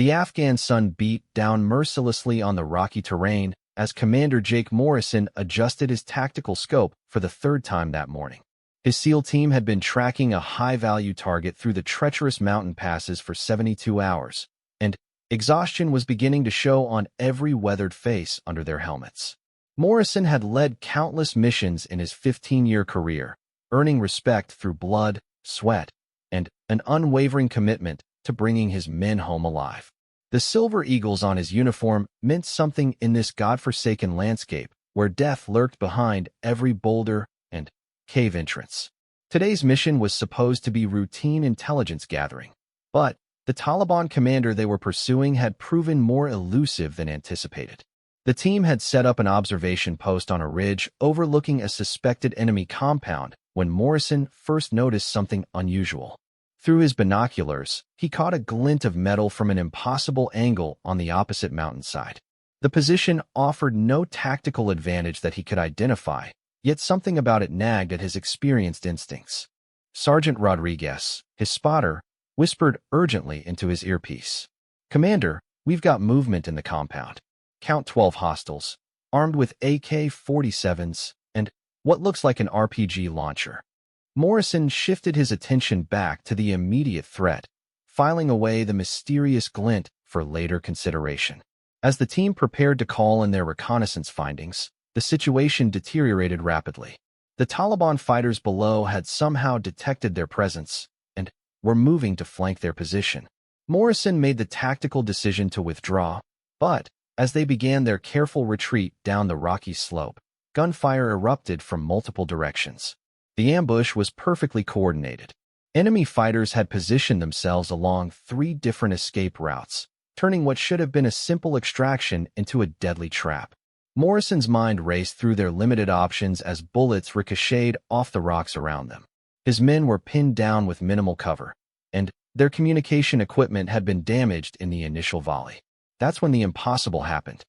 The Afghan sun beat down mercilessly on the rocky terrain as Commander Jake Morrison adjusted his tactical scope for the third time that morning. His SEAL team had been tracking a high-value target through the treacherous mountain passes for 72 hours, and exhaustion was beginning to show on every weathered face under their helmets. Morrison had led countless missions in his 15-year career, earning respect through blood, sweat, and an unwavering commitment to bringing his men home alive. The silver eagles on his uniform meant something in this godforsaken landscape where death lurked behind every boulder and cave entrance. Today's mission was supposed to be routine intelligence gathering, but the Taliban commander they were pursuing had proven more elusive than anticipated. The team had set up an observation post on a ridge overlooking a suspected enemy compound when Morrison first noticed something unusual. Through his binoculars, he caught a glint of metal from an impossible angle on the opposite mountainside. The position offered no tactical advantage that he could identify, yet something about it nagged at his experienced instincts. Sergeant Rodriguez, his spotter, whispered urgently into his earpiece. "Commander, we've got movement in the compound. Count 12 hostiles, armed with AK-47s and what looks like an RPG launcher." Morrison shifted his attention back to the immediate threat, filing away the mysterious glint for later consideration. As the team prepared to call in their reconnaissance findings, the situation deteriorated rapidly. The Taliban fighters below had somehow detected their presence and were moving to flank their position. Morrison made the tactical decision to withdraw, but as they began their careful retreat down the rocky slope, gunfire erupted from multiple directions. The ambush was perfectly coordinated. Enemy fighters had positioned themselves along 3 different escape routes, turning what should have been a simple extraction into a deadly trap. Morrison's mind raced through their limited options as bullets ricocheted off the rocks around them. His men were pinned down with minimal cover, and their communication equipment had been damaged in the initial volley. That's when the impossible happened.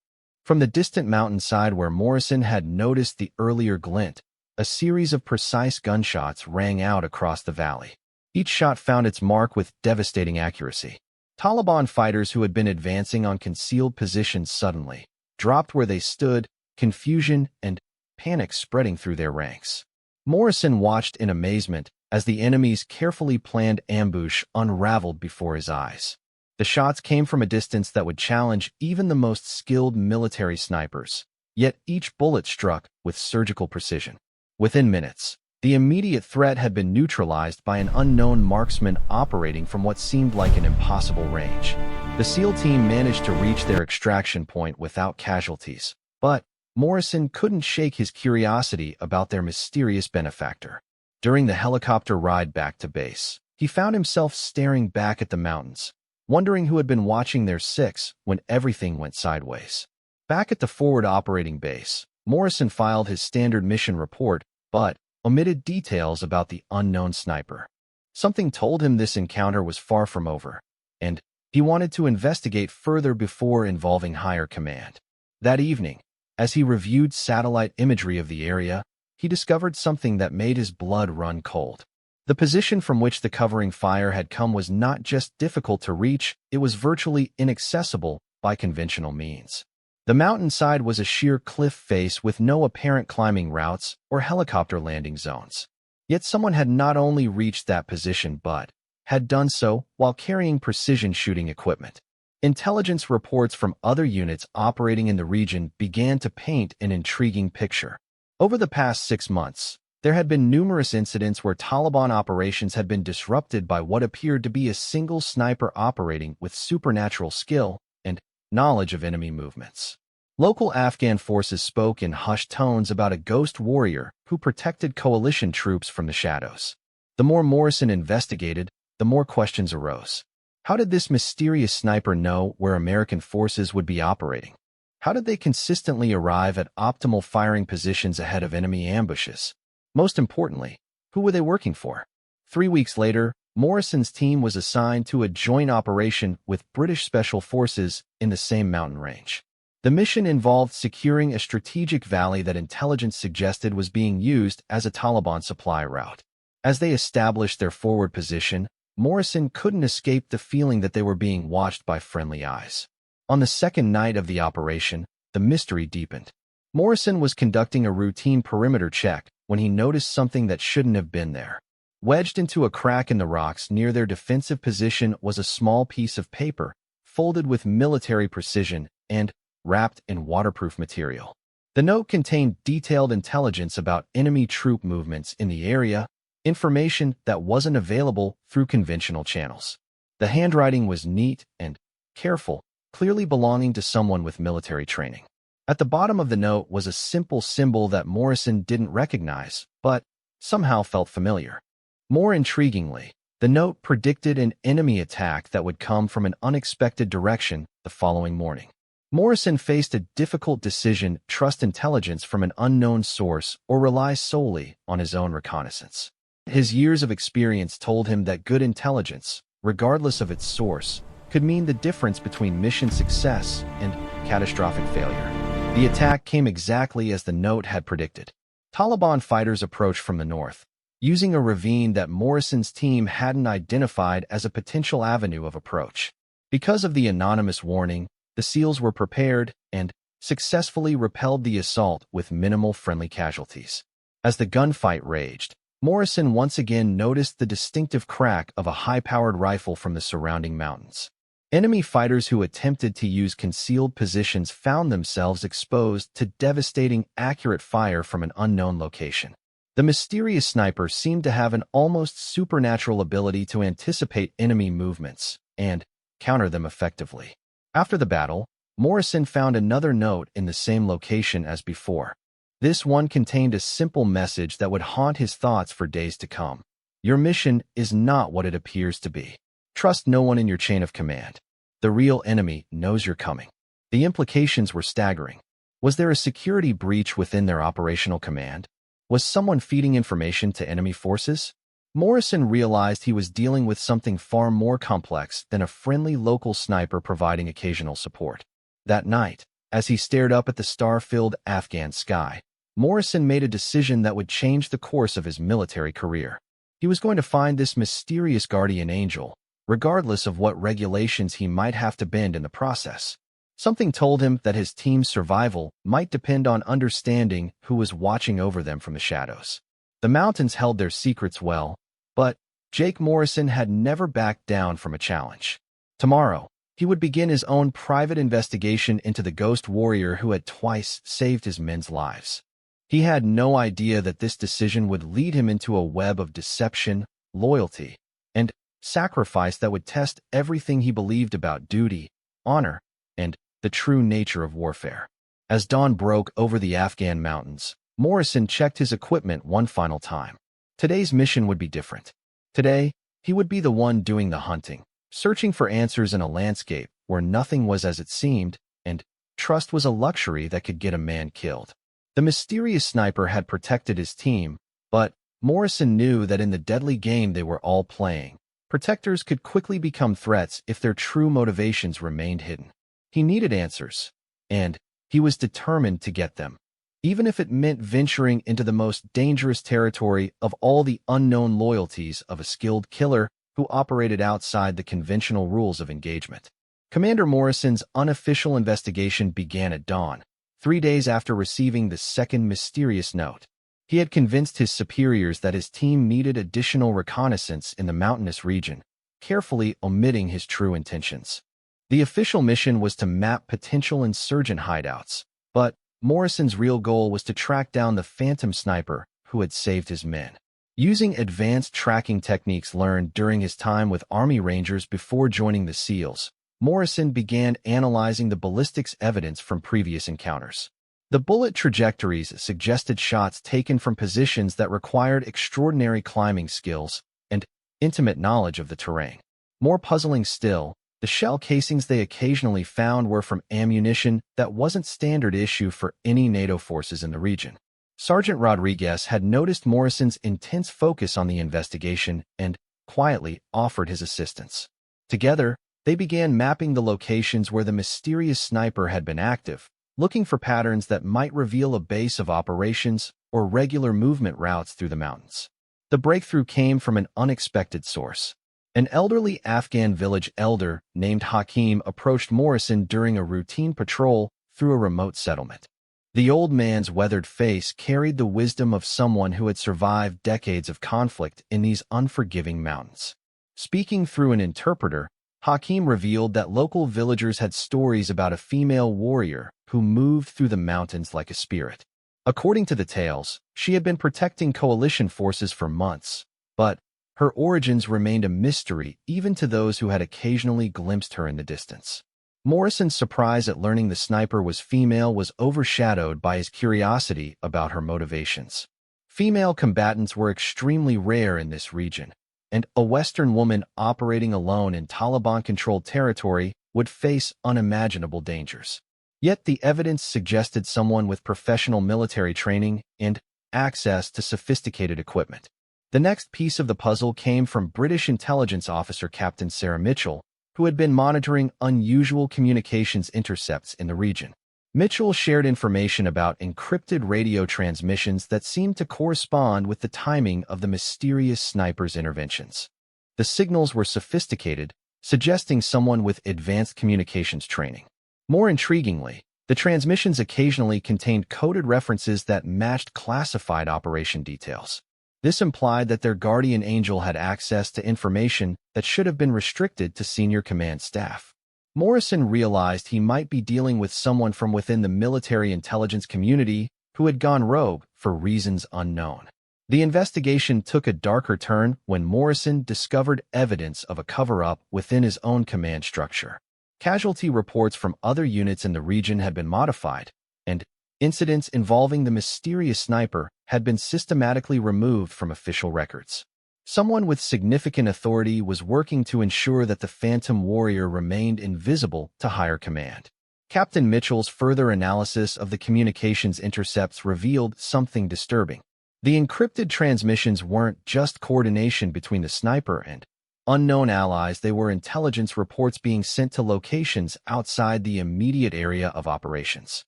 From the distant mountainside where Morrison had noticed the earlier glint, a series of precise gunshots rang out across the valley. Each shot found its mark with devastating accuracy. Taliban fighters who had been advancing on concealed positions suddenly dropped where they stood, confusion and panic spreading through their ranks. Morrison watched in amazement as the enemy's carefully planned ambush unraveled before his eyes. The shots came from a distance that would challenge even the most skilled military snipers, yet each bullet struck with surgical precision. Within minutes, the immediate threat had been neutralized by an unknown marksman operating from what seemed like an impossible range. The SEAL team managed to reach their extraction point without casualties, but Morrison couldn't shake his curiosity about their mysterious benefactor. During the helicopter ride back to base, he found himself staring back at the mountains, wondering who had been watching their six when everything went sideways. Back at the forward operating base, Morrison filed his standard mission report, but omitted details about the unknown sniper. Something told him this encounter was far from over, and he wanted to investigate further before involving higher command. That evening, as he reviewed satellite imagery of the area, he discovered something that made his blood run cold. The position from which the covering fire had come was not just difficult to reach, it was virtually inaccessible by conventional means. The mountainside was a sheer cliff face with no apparent climbing routes or helicopter landing zones. Yet someone had not only reached that position but had done so while carrying precision shooting equipment. Intelligence reports from other units operating in the region began to paint an intriguing picture. Over the past 6 months, there had been numerous incidents where Taliban operations had been disrupted by what appeared to be a single sniper operating with supernatural skill and knowledge of enemy movements. Local Afghan forces spoke in hushed tones about a ghost warrior who protected coalition troops from the shadows. The more Morrison investigated, the more questions arose. How did this mysterious sniper know where American forces would be operating? How did they consistently arrive at optimal firing positions ahead of enemy ambushes? Most importantly, who were they working for? 3 weeks later, Morrison's team was assigned to a joint operation with British Special Forces in the same mountain range. The mission involved securing a strategic valley that intelligence suggested was being used as a Taliban supply route. As they established their forward position, Morrison couldn't escape the feeling that they were being watched by friendly eyes. On the second night of the operation, the mystery deepened. Morrison was conducting a routine perimeter check when he noticed something that shouldn't have been there. Wedged into a crack in the rocks near their defensive position was a small piece of paper, folded with military precision and wrapped in waterproof material. The note contained detailed intelligence about enemy troop movements in the area, information that wasn't available through conventional channels. The handwriting was neat and careful, clearly belonging to someone with military training. At the bottom of the note was a simple symbol that Morrison didn't recognize, but somehow felt familiar. More intriguingly, the note predicted an enemy attack that would come from an unexpected direction the following morning. Morrison faced a difficult decision: trust intelligence from an unknown source or rely solely on his own reconnaissance. His years of experience told him that good intelligence, regardless of its source, could mean the difference between mission success and catastrophic failure. The attack came exactly as the note had predicted. Taliban fighters approached from the north, using a ravine that Morrison's team hadn't identified as a potential avenue of approach. Because of the anonymous warning, the SEALs were prepared and successfully repelled the assault with minimal friendly casualties. As the gunfight raged, Morrison once again noticed the distinctive crack of a high-powered rifle from the surrounding mountains. Enemy fighters who attempted to use concealed positions found themselves exposed to devastating, accurate fire from an unknown location. The mysterious sniper seemed to have an almost supernatural ability to anticipate enemy movements and counter them effectively. After the battle, Morrison found another note in the same location as before. This one contained a simple message that would haunt his thoughts for days to come. Your mission is not what it appears to be. Trust no one in your chain of command. The real enemy knows you're coming. The implications were staggering. Was there a security breach within their operational command? Was someone feeding information to enemy forces? Morrison realized he was dealing with something far more complex than a friendly local sniper providing occasional support. That night, as he stared up at the star-filled Afghan sky, Morrison made a decision that would change the course of his military career. He was going to find this mysterious guardian angel, regardless of what regulations he might have to bend in the process. Something told him that his team's survival might depend on understanding who was watching over them from the shadows. The mountains held their secrets well, but Jake Morrison had never backed down from a challenge. Tomorrow, he would begin his own private investigation into the ghost warrior who had twice saved his men's lives. He had no idea that this decision would lead him into a web of deception, loyalty, and sacrifice that would test everything he believed about duty, honor, and the true nature of warfare. As dawn broke over the Afghan mountains, Morrison checked his equipment one final time. Today's mission would be different. Today, he would be the one doing the hunting, searching for answers in a landscape where nothing was as it seemed, and trust was a luxury that could get a man killed. The mysterious sniper had protected his team, but Morrison knew that in the deadly game they were all playing, protectors could quickly become threats if their true motivations remained hidden. He needed answers, and he was determined to get them, even if it meant venturing into the most dangerous territory of all the unknown loyalties of a skilled killer who operated outside the conventional rules of engagement. Commander Morrison's unofficial investigation began at dawn, 3 days after receiving the second mysterious note. He had convinced his superiors that his team needed additional reconnaissance in the mountainous region, carefully omitting his true intentions. The official mission was to map potential insurgent hideouts, but Morrison's real goal was to track down the phantom sniper who had saved his men. Using advanced tracking techniques learned during his time with Army Rangers before joining the SEALs, Morrison began analyzing the ballistics evidence from previous encounters. The bullet trajectories suggested shots taken from positions that required extraordinary climbing skills and intimate knowledge of the terrain. More puzzling still, the shell casings they occasionally found were from ammunition that wasn't standard issue for any NATO forces in the region. Sergeant Rodriguez had noticed Morrison's intense focus on the investigation and quietly offered his assistance. Together, they began mapping the locations where the mysterious sniper had been active, looking for patterns that might reveal a base of operations or regular movement routes through the mountains. The breakthrough came from an unexpected source. An elderly Afghan village elder named Hakim approached Morrison during a routine patrol through a remote settlement. The old man's weathered face carried the wisdom of someone who had survived decades of conflict in these unforgiving mountains. Speaking through an interpreter, Hakim revealed that local villagers had stories about a female warrior who moved through the mountains like a spirit. According to the tales, she had been protecting coalition forces for months, but her origins remained a mystery even to those who had occasionally glimpsed her in the distance. Morrison's surprise at learning the sniper was female was overshadowed by his curiosity about her motivations. Female combatants were extremely rare in this region, and a Western woman operating alone in Taliban-controlled territory would face unimaginable dangers. Yet the evidence suggested someone with professional military training and access to sophisticated equipment. The next piece of the puzzle came from British intelligence officer Captain Sarah Mitchell, who had been monitoring unusual communications intercepts in the region. Mitchell shared information about encrypted radio transmissions that seemed to correspond with the timing of the mysterious sniper's interventions. The signals were sophisticated, suggesting someone with advanced communications training. More intriguingly, the transmissions occasionally contained coded references that matched classified operation details. This implied that their guardian angel had access to information that should have been restricted to senior command staff. Morrison realized he might be dealing with someone from within the military intelligence community who had gone rogue for reasons unknown. The investigation took a darker turn when Morrison discovered evidence of a cover-up within his own command structure. Casualty reports from other units in the region had been modified, and incidents involving the mysterious sniper had been systematically removed from official records. Someone with significant authority was working to ensure that the Phantom Warrior remained invisible to higher command. Captain Mitchell's further analysis of the communications intercepts revealed something disturbing. The encrypted transmissions weren't just coordination between the sniper and unknown allies, they were intelligence reports being sent to locations outside the immediate area of operations.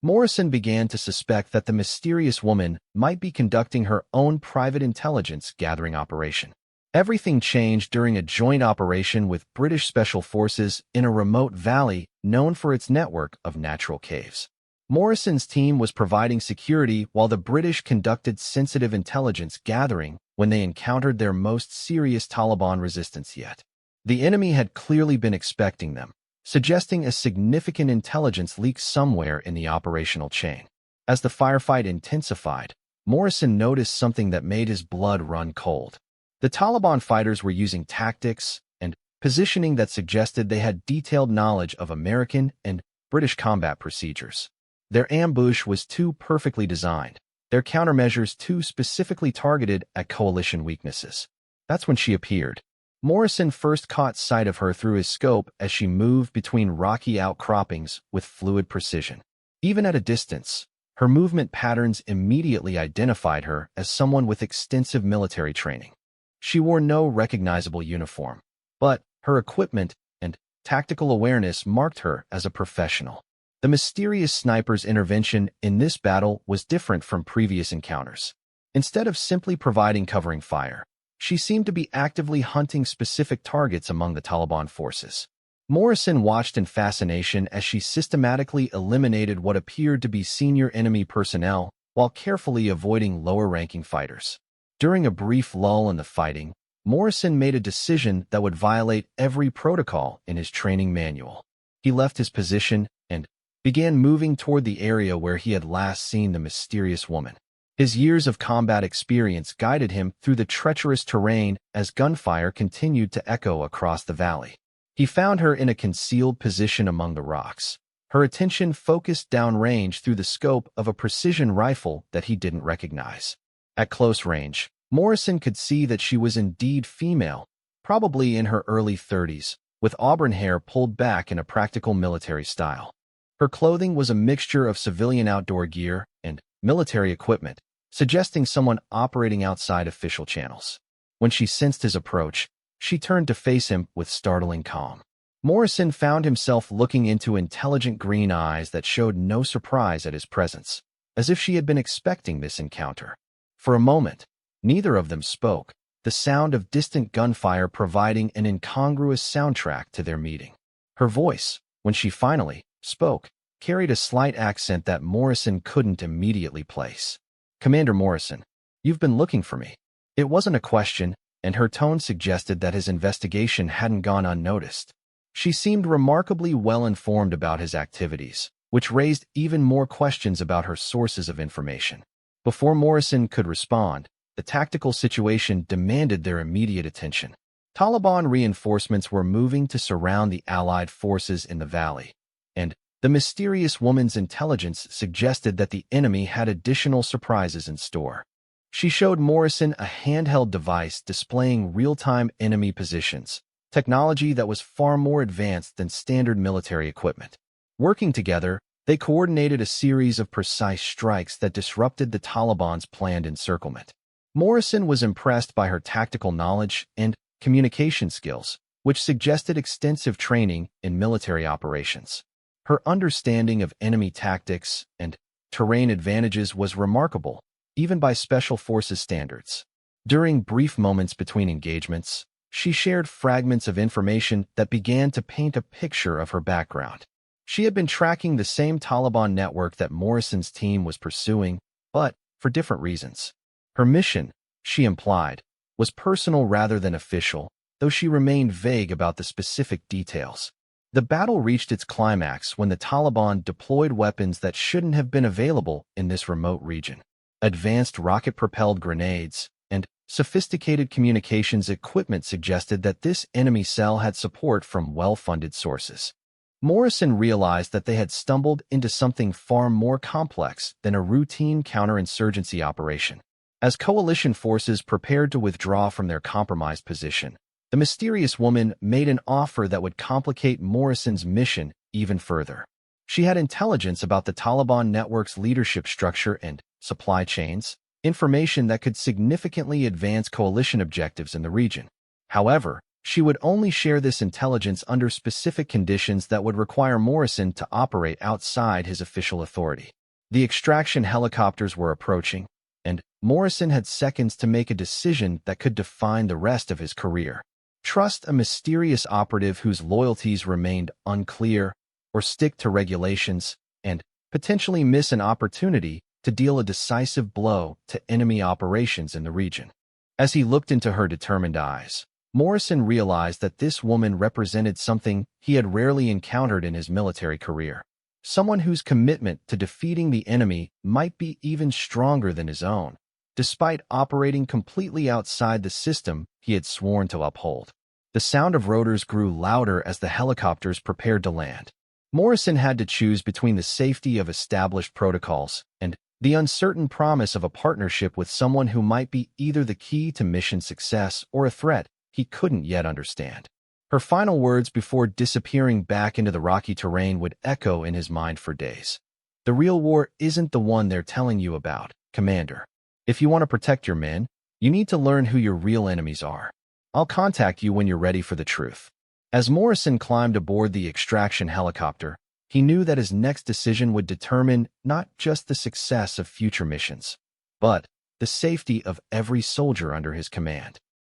Morrison began to suspect that the mysterious woman might be conducting her own private intelligence gathering operation. Everything changed during a joint operation with British Special Forces in a remote valley known for its network of natural caves. Morrison's team was providing security while the British conducted sensitive intelligence gathering when they encountered their most serious Taliban resistance yet. The enemy had clearly been expecting them, suggesting a significant intelligence leak somewhere in the operational chain. As the firefight intensified, Morrison noticed something that made his blood run cold. The Taliban fighters were using tactics and positioning that suggested they had detailed knowledge of American and British combat procedures. Their ambush was too perfectly designed, their countermeasures too specifically targeted at coalition weaknesses. That's when she appeared. Morrison first caught sight of her through his scope as she moved between rocky outcroppings with fluid precision. Even at a distance, her movement patterns immediately identified her as someone with extensive military training. She wore no recognizable uniform, but her equipment and tactical awareness marked her as a professional. The mysterious sniper's intervention in this battle was different from previous encounters. Instead of simply providing covering fire, she seemed to be actively hunting specific targets among the Taliban forces. Morrison watched in fascination as she systematically eliminated what appeared to be senior enemy personnel while carefully avoiding lower-ranking fighters. During a brief lull in the fighting, Morrison made a decision that would violate every protocol in his training manual. He left his position and began moving toward the area where he had last seen the mysterious woman. His years of combat experience guided him through the treacherous terrain as gunfire continued to echo across the valley. He found her in a concealed position among the rocks, her attention focused downrange through the scope of a precision rifle that he didn't recognize. At close range, Morrison could see that she was indeed female, probably in her early 30s, with auburn hair pulled back in a practical military style. Her clothing was a mixture of civilian outdoor gear and military equipment, suggesting someone operating outside official channels. When she sensed his approach, she turned to face him with startling calm. Morrison found himself looking into intelligent green eyes that showed no surprise at his presence, as if she had been expecting this encounter. For a moment, neither of them spoke, the sound of distant gunfire providing an incongruous soundtrack to their meeting. Her voice, when she finally spoke, carried a slight accent that Morrison couldn't immediately place. "Commander Morrison, you've been looking for me." It wasn't a question, and her tone suggested that his investigation hadn't gone unnoticed. She seemed remarkably well-informed about his activities, which raised even more questions about her sources of information. Before Morrison could respond, the tactical situation demanded their immediate attention. Taliban reinforcements were moving to surround the Allied forces in the valley, and the mysterious woman's intelligence suggested that the enemy had additional surprises in store. She showed Morrison a handheld device displaying real-time enemy positions, technology that was far more advanced than standard military equipment. Working together, they coordinated a series of precise strikes that disrupted the Taliban's planned encirclement. Morrison was impressed by her tactical knowledge and communication skills, which suggested extensive training in military operations. Her understanding of enemy tactics and terrain advantages was remarkable, even by special forces standards. During brief moments between engagements, she shared fragments of information that began to paint a picture of her background. She had been tracking the same Taliban network that Morrison's team was pursuing, but for different reasons. Her mission, she implied, was personal rather than official, though she remained vague about the specific details. The battle reached its climax when the Taliban deployed weapons that shouldn't have been available in this remote region. Advanced rocket-propelled grenades and sophisticated communications equipment suggested that this enemy cell had support from well-funded sources. Morrison realized that they had stumbled into something far more complex than a routine counterinsurgency operation. As coalition forces prepared to withdraw from their compromised position, the mysterious woman made an offer that would complicate Morrison's mission even further. She had intelligence about the Taliban network's leadership structure and supply chains, information that could significantly advance coalition objectives in the region. However, she would only share this intelligence under specific conditions that would require Morrison to operate outside his official authority. The extraction helicopters were approaching, and Morrison had seconds to make a decision that could define the rest of his career. Trust a mysterious operative whose loyalties remained unclear, or stick to regulations, and potentially miss an opportunity to deal a decisive blow to enemy operations in the region. As he looked into her determined eyes, Morrison realized that this woman represented something he had rarely encountered in his military career. Someone whose commitment to defeating the enemy might be even stronger than his own, despite operating completely outside the system he had sworn to uphold. The sound of rotors grew louder as the helicopters prepared to land. Morrison had to choose between the safety of established protocols and the uncertain promise of a partnership with someone who might be either the key to mission success or a threat he couldn't yet understand. Her final words before disappearing back into the rocky terrain would echo in his mind for days. "The real war isn't the one they're telling you about, Commander. If you want to protect your men, you need to learn who your real enemies are. I'll contact you when you're ready for the truth." As Morrison climbed aboard the extraction helicopter, he knew that his next decision would determine not just the success of future missions, but the safety of every soldier under his command.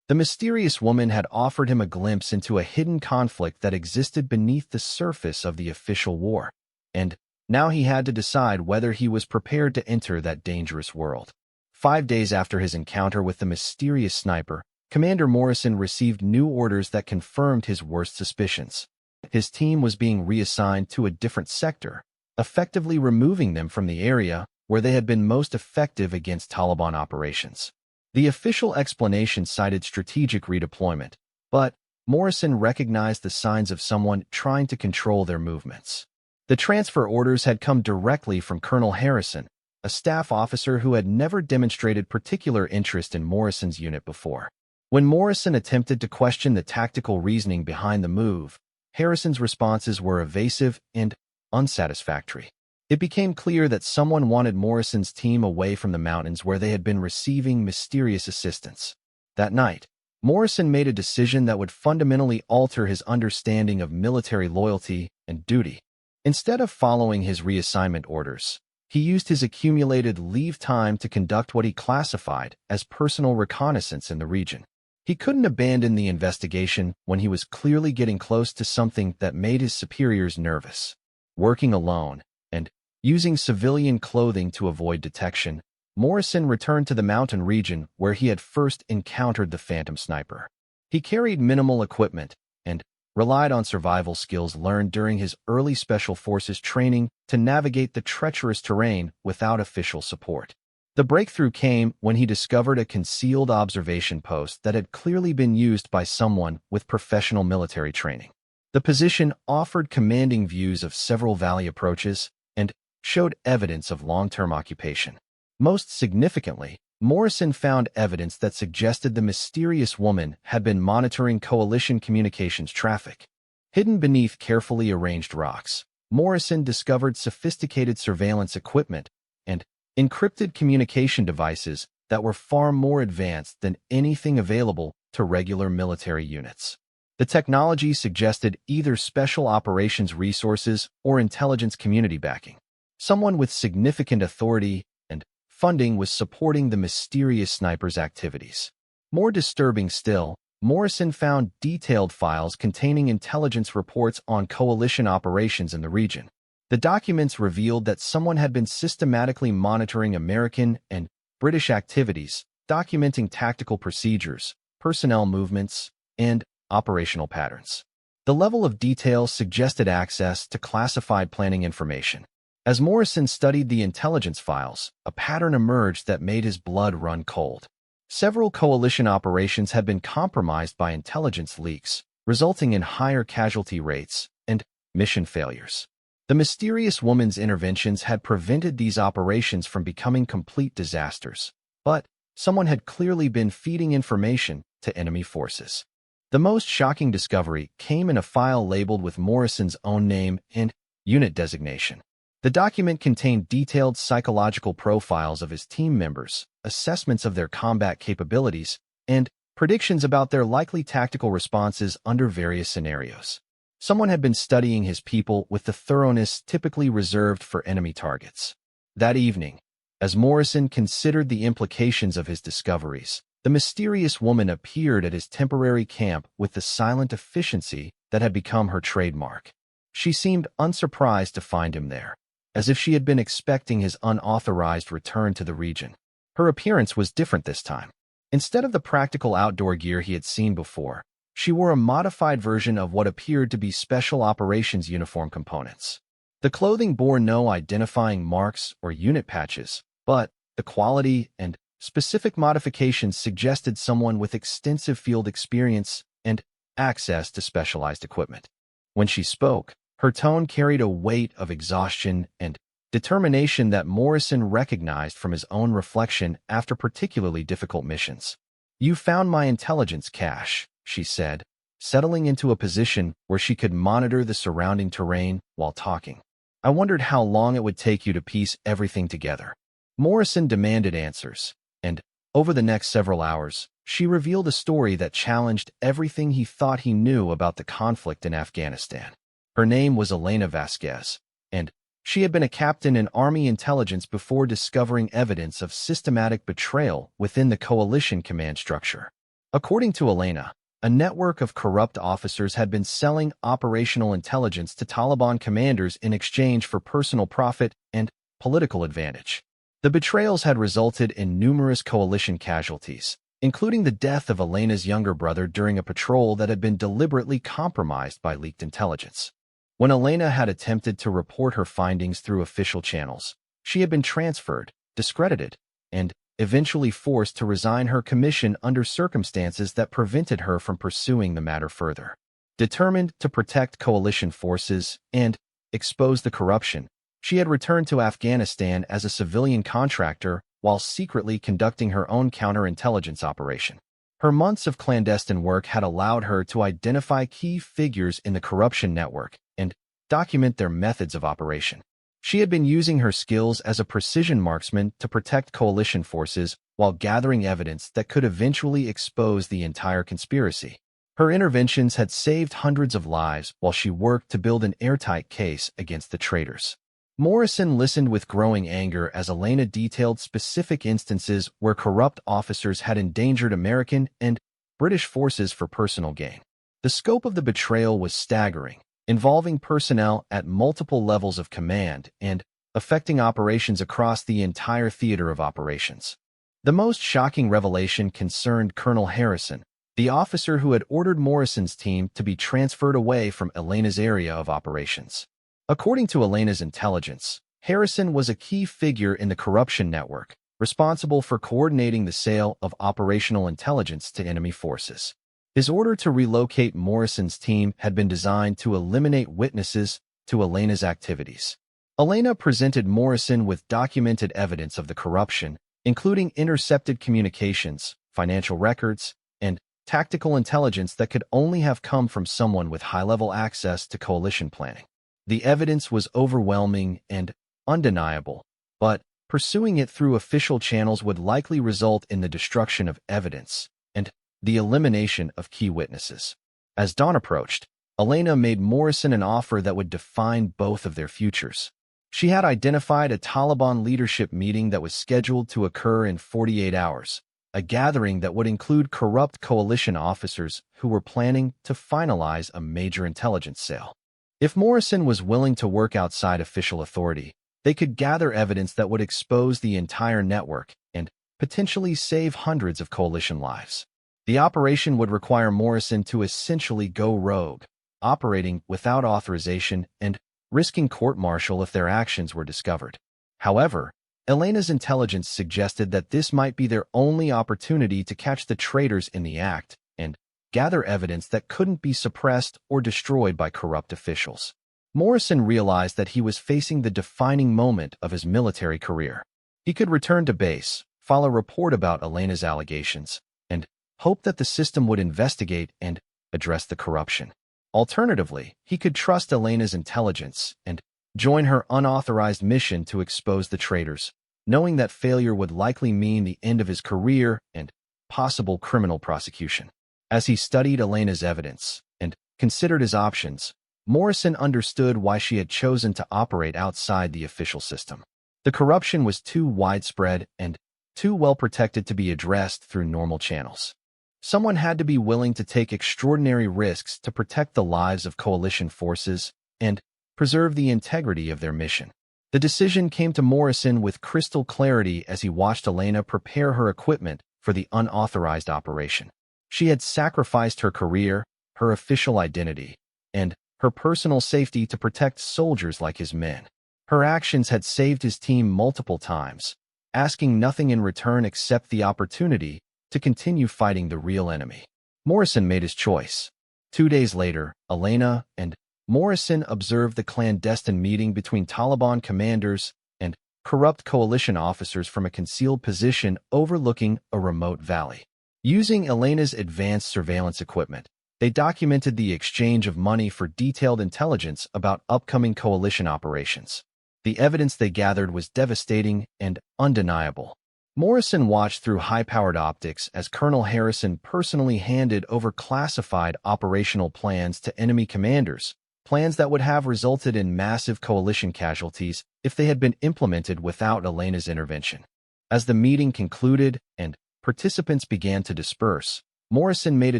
The mysterious woman had offered him a glimpse into a hidden conflict that existed beneath the surface of the official war, and now he had to decide whether he was prepared to enter that dangerous world. 5 days after his encounter with the mysterious sniper, Commander Morrison received new orders that confirmed his worst suspicions. His team was being reassigned to a different sector, effectively removing them from the area where they had been most effective against Taliban operations. The official explanation cited strategic redeployment, but Morrison recognized the signs of someone trying to control their movements. The transfer orders had come directly from Colonel Harrison, a staff officer who had never demonstrated particular interest in Morrison's unit before. When Morrison attempted to question the tactical reasoning behind the move, Harrison's responses were evasive and unsatisfactory. It became clear that someone wanted Morrison's team away from the mountains where they had been receiving mysterious assistance. That night, Morrison made a decision that would fundamentally alter his understanding of military loyalty and duty. Instead of following his reassignment orders, he used his accumulated leave time to conduct what he classified as personal reconnaissance in the region. He couldn't abandon the investigation when he was clearly getting close to something that made his superiors nervous. Working alone and using civilian clothing to avoid detection, Morrison returned to the mountain region where he had first encountered the Phantom Sniper. He carried minimal equipment and relied on survival skills learned during his early Special Forces training to navigate the treacherous terrain without official support. The breakthrough came when he discovered a concealed observation post that had clearly been used by someone with professional military training. The position offered commanding views of several valley approaches and showed evidence of long-term occupation. Most significantly, Morrison found evidence that suggested the mysterious woman had been monitoring coalition communications traffic. Hidden beneath carefully arranged rocks, Morrison discovered sophisticated surveillance equipment and encrypted communication devices that were far more advanced than anything available to regular military units. The technology suggested either special operations resources or intelligence community backing. Someone with significant authority and funding was supporting the mysterious sniper's activities. More disturbing still, Morrison found detailed files containing intelligence reports on coalition operations in the region. The documents revealed that someone had been systematically monitoring American and British activities, documenting tactical procedures, personnel movements, and operational patterns. The level of detail suggested access to classified planning information. As Morrison studied the intelligence files, a pattern emerged that made his blood run cold. Several coalition operations had been compromised by intelligence leaks, resulting in higher casualty rates and mission failures. The mysterious woman's interventions had prevented these operations from becoming complete disasters, but someone had clearly been feeding information to enemy forces. The most shocking discovery came in a file labeled with Morrison's own name and unit designation. The document contained detailed psychological profiles of his team members, assessments of their combat capabilities, and predictions about their likely tactical responses under various scenarios. Someone had been studying his people with the thoroughness typically reserved for enemy targets. That evening, as Morrison considered the implications of his discoveries, the mysterious woman appeared at his temporary camp with the silent efficiency that had become her trademark. She seemed unsurprised to find him there, as if she had been expecting his unauthorized return to the region. Her appearance was different this time. Instead of the practical outdoor gear he had seen before, she wore a modified version of what appeared to be special operations uniform components. The clothing bore no identifying marks or unit patches, but the quality and specific modifications suggested someone with extensive field experience and access to specialized equipment. When she spoke, her tone carried a weight of exhaustion and determination that Morrison recognized from his own reflection after particularly difficult missions. "You found my intelligence cache," she said, settling into a position where she could monitor the surrounding terrain while talking. "I wondered how long it would take you to piece everything together." Morrison demanded answers, and over the next several hours, she revealed a story that challenged everything he thought he knew about the conflict in Afghanistan. Her name was Elena Vasquez, and she had been a captain in Army intelligence before discovering evidence of systematic betrayal within the coalition command structure. According to Elena, a network of corrupt officers had been selling operational intelligence to Taliban commanders in exchange for personal profit and political advantage. The betrayals had resulted in numerous coalition casualties, including the death of Elena's younger brother during a patrol that had been deliberately compromised by leaked intelligence. When Elena had attempted to report her findings through official channels, she had been transferred, discredited, and eventually forced to resign her commission under circumstances that prevented her from pursuing the matter further. Determined to protect coalition forces and expose the corruption, she had returned to Afghanistan as a civilian contractor while secretly conducting her own counterintelligence operation. Her months of clandestine work had allowed her to identify key figures in the corruption network and document their methods of operation. She had been using her skills as a precision marksman to protect coalition forces while gathering evidence that could eventually expose the entire conspiracy. Her interventions had saved hundreds of lives while she worked to build an airtight case against the traitors. Morrison listened with growing anger as Elena detailed specific instances where corrupt officers had endangered American and British forces for personal gain. The scope of the betrayal was staggering, involving personnel at multiple levels of command and affecting operations across the entire theater of operations. The most shocking revelation concerned Colonel Harrison, the officer who had ordered Morrison's team to be transferred away from Elena's area of operations. According to Elena's intelligence, Harrison was a key figure in the corruption network, responsible for coordinating the sale of operational intelligence to enemy forces. His order to relocate Morrison's team had been designed to eliminate witnesses to Elena's activities. Elena presented Morrison with documented evidence of the corruption, including intercepted communications, financial records, and tactical intelligence that could only have come from someone with high-level access to coalition planning. The evidence was overwhelming and undeniable, but pursuing it through official channels would likely result in the destruction of evidence and the elimination of key witnesses. As dawn approached, Elena made Morrison an offer that would define both of their futures. She had identified a Taliban leadership meeting that was scheduled to occur in 48 hours, a gathering that would include corrupt coalition officers who were planning to finalize a major intelligence sale. If Morrison was willing to work outside official authority, they could gather evidence that would expose the entire network and potentially save hundreds of coalition lives. The operation would require Morrison to essentially go rogue, operating without authorization and risking court-martial if their actions were discovered. However, Elena's intelligence suggested that this might be their only opportunity to catch the traitors in the act and gather evidence that couldn't be suppressed or destroyed by corrupt officials. Morrison realized that he was facing the defining moment of his military career. He could return to base, file a report about Elena's allegations, and hope that the system would investigate and address the corruption. Alternatively, he could trust Elena's intelligence and join her unauthorized mission to expose the traitors, knowing that failure would likely mean the end of his career and possible criminal prosecution. As he studied Elena's evidence and considered his options, Morrison understood why she had chosen to operate outside the official system. The corruption was too widespread and too well protected to be addressed through normal channels. Someone had to be willing to take extraordinary risks to protect the lives of coalition forces and preserve the integrity of their mission. The decision came to Morrison with crystal clarity as he watched Elena prepare her equipment for the unauthorized operation. She had sacrificed her career, her official identity, and her personal safety to protect soldiers like his men. Her actions had saved his team multiple times, asking nothing in return except the opportunity to continue fighting the real enemy. Morrison made his choice. 2 days later, Elena and Morrison observed the clandestine meeting between Taliban commanders and corrupt coalition officers from a concealed position overlooking a remote valley. Using Elena's advanced surveillance equipment, they documented the exchange of money for detailed intelligence about upcoming coalition operations. The evidence they gathered was devastating and undeniable. Morrison watched through high-powered optics as Colonel Harrison personally handed over classified operational plans to enemy commanders, plans that would have resulted in massive coalition casualties if they had been implemented without Elena's intervention. As the meeting concluded and participants began to disperse, Morrison made a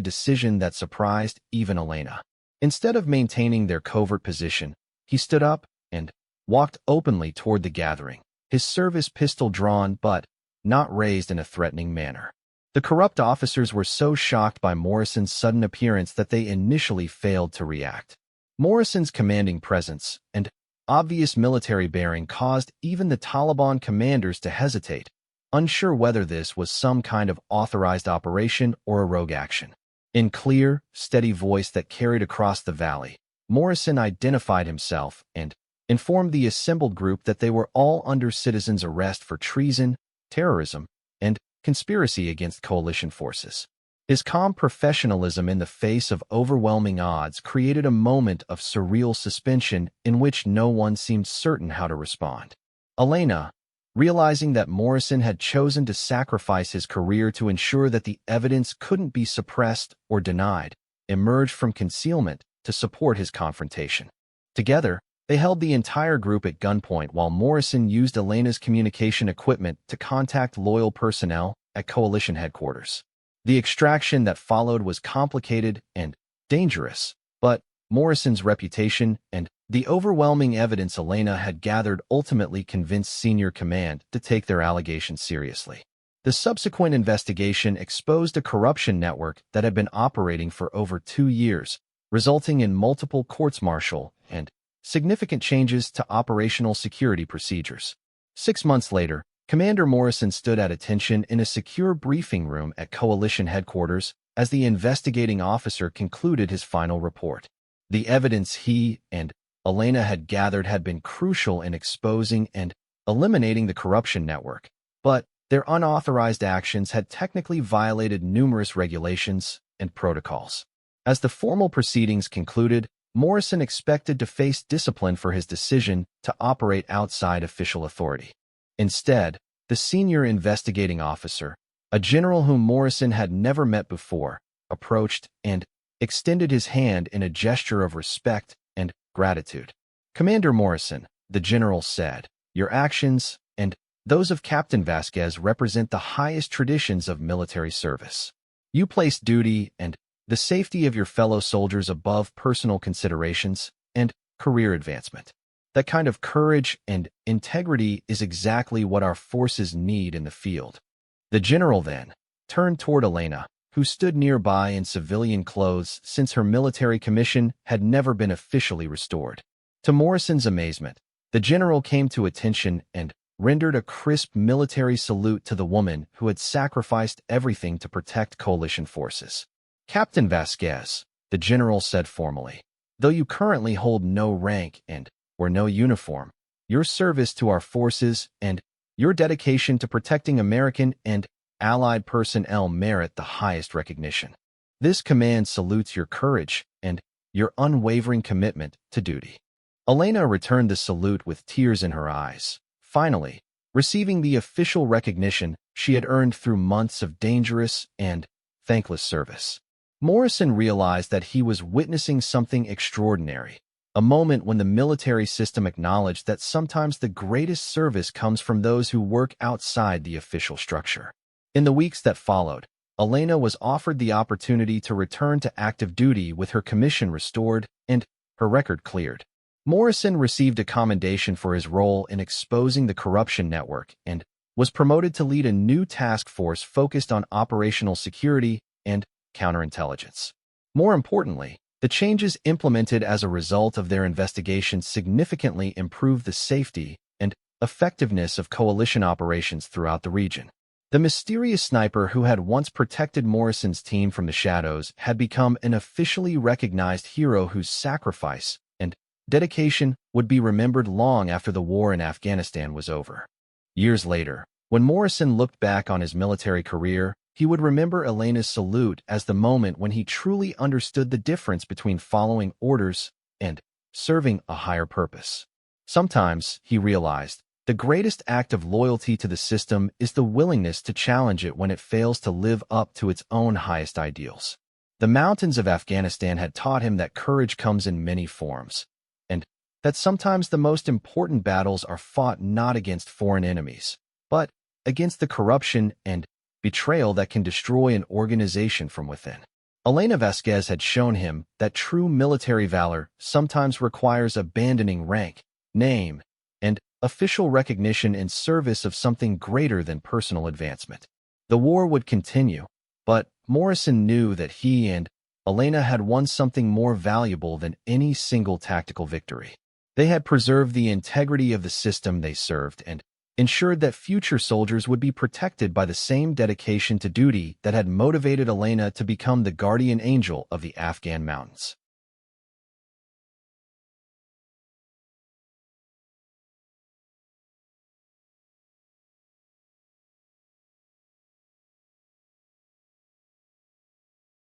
decision that surprised even Elena. Instead of maintaining their covert position, he stood up and walked openly toward the gathering, his service pistol drawn but not raised in a threatening manner. The corrupt officers were so shocked by Morrison's sudden appearance that they initially failed to react. Morrison's commanding presence and obvious military bearing caused even the Taliban commanders to hesitate, unsure whether this was some kind of authorized operation or a rogue action. In clear, steady voice that carried across the valley, Morrison identified himself and informed the assembled group that they were all under citizen's arrest for treason, terrorism, and conspiracy against coalition forces. His calm professionalism in the face of overwhelming odds created a moment of surreal suspension in which no one seemed certain how to respond. Elena, realizing that Morrison had chosen to sacrifice his career to ensure that the evidence couldn't be suppressed or denied, emerged from concealment to support his confrontation. Together, they held the entire group at gunpoint while Morrison used Elena's communication equipment to contact loyal personnel at coalition headquarters. The extraction that followed was complicated and dangerous, but Morrison's reputation and the overwhelming evidence Elena had gathered ultimately convinced senior command to take their allegations seriously. The subsequent investigation exposed a corruption network that had been operating for over 2 years, resulting in multiple courts-martial and significant changes to operational security procedures. 6 months later, Commander Morrison stood at attention in a secure briefing room at Coalition headquarters as the investigating officer concluded his final report. The evidence he and Elena had gathered had been crucial in exposing and eliminating the corruption network, but their unauthorized actions had technically violated numerous regulations and protocols. As the formal proceedings concluded, Morrison expected to face discipline for his decision to operate outside official authority. Instead, the senior investigating officer, a general whom Morrison had never met before, approached and extended his hand in a gesture of respect and gratitude. "Commander Morrison," the general said, "your actions and those of Captain Vasquez represent the highest traditions of military service. You place duty and the safety of your fellow soldiers above personal considerations and career advancement. That kind of courage and integrity is exactly what our forces need in the field." The general then turned toward Elena, who stood nearby in civilian clothes since her military commission had never been officially restored. To Morrison's amazement, the general came to attention and rendered a crisp military salute to the woman who had sacrificed everything to protect coalition forces. "Captain Vasquez," the general said formally, "though you currently hold no rank and wear no uniform, your service to our forces and your dedication to protecting American and Allied personnel merit the highest recognition. This command salutes your courage and your unwavering commitment to duty." Elena returned the salute with tears in her eyes, finally receiving the official recognition she had earned through months of dangerous and thankless service. Morrison realized that he was witnessing something extraordinary, a moment when the military system acknowledged that sometimes the greatest service comes from those who work outside the official structure. In the weeks that followed, Elena was offered the opportunity to return to active duty with her commission restored and her record cleared. Morrison received a commendation for his role in exposing the corruption network and was promoted to lead a new task force focused on operational security and counterintelligence. More importantly, the changes implemented as a result of their investigation significantly improved the safety and effectiveness of coalition operations throughout the region. The mysterious sniper who had once protected Morrison's team from the shadows had become an officially recognized hero whose sacrifice and dedication would be remembered long after the war in Afghanistan was over. Years later, when Morrison looked back on his military career, he would remember Elena's salute as the moment when he truly understood the difference between following orders and serving a higher purpose. Sometimes, he realized, the greatest act of loyalty to the system is the willingness to challenge it when it fails to live up to its own highest ideals. The mountains of Afghanistan had taught him that courage comes in many forms, and that sometimes the most important battles are fought not against foreign enemies, but against the corruption and betrayal that can destroy an organization from within. Elena Vasquez had shown him that true military valor sometimes requires abandoning rank, name, and official recognition in service of something greater than personal advancement. The war would continue, but Morrison knew that he and Elena had won something more valuable than any single tactical victory. They had preserved the integrity of the system they served and ensured that future soldiers would be protected by the same dedication to duty that had motivated Elena to become the guardian angel of the Afghan mountains.